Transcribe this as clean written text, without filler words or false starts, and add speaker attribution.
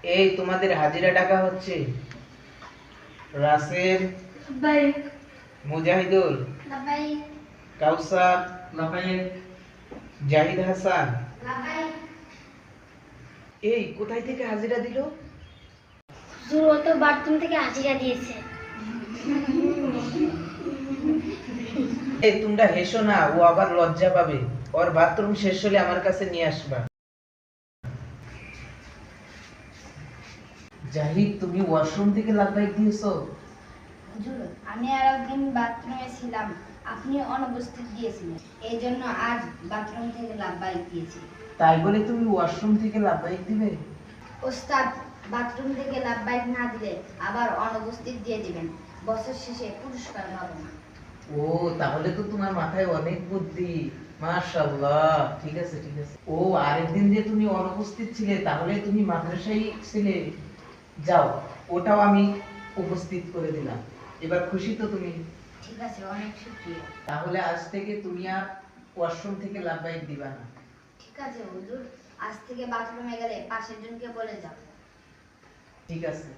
Speaker 1: এই তোমাদের হাজিরা টাকা হচ্ছে রাসেল,
Speaker 2: লাব্বাইক
Speaker 1: মুজাহিদুল,
Speaker 2: লাব্বাইক
Speaker 1: কাউসার,
Speaker 3: লাফাইয়ে
Speaker 1: জাহিদ হাসান।
Speaker 2: লাব্বাইক।
Speaker 1: এই কোথায় থেকে হাজিরা দিল?
Speaker 2: হুজুর ও তো বাথরুম থেকে হাজিরা দিয়েছে।
Speaker 1: এই তোমরা হেসো না, ও আবার লজ্জা পাবে। ওর বাথরুম শেষ হলে আমার কাছে নিয়ে আসবা। জাহিদ, তুমি ওয়াশরুম থেকে লাফাই দিয়েছো?
Speaker 2: হুজুর আমি আর একদিন বাথরুমে ছিলাম, আপনি অনুপস্থিত দিয়েছিলেন, এই জন্য আজ বাথরুম থেকে লাব্বাইক দিয়েছি।
Speaker 1: তাই বলে তুমি ওয়াশরুম থেকে লাফাই দিবে?
Speaker 2: ওস্তাদ, বাথরুম থেকে লাব্বাইক না দিলে আবার অনুপস্থিত দিয়ে দিবেন, বছর শেষে পুরস্কার পাবো না।
Speaker 1: ও, তাহলে তো তোমার মাথায় অনেক বুদ্ধি। মাশাআল্লাহ, ঠিক আছে ঠিক আছে। ও, আরেকদিন যে তুমি অনুপস্থিত ছিলে, তাহলে তুমি মাদ্রাসায় ছিলে। যাও, ওটাও আমি উপস্থিত করে দিলাম। এবার খুশি তো তুমি?
Speaker 2: ঠিক আছে, অনেক শুকরিয়া।
Speaker 1: তাহলে আজ থেকে তুমি আর ওয়াশরুম থেকে লাফাই দিবা না।
Speaker 2: ঠিক আছে হুজুর, আজ থেকে বাথরুমে গেলে পাশের জনকে বলে যাও।
Speaker 1: ঠিক আছে।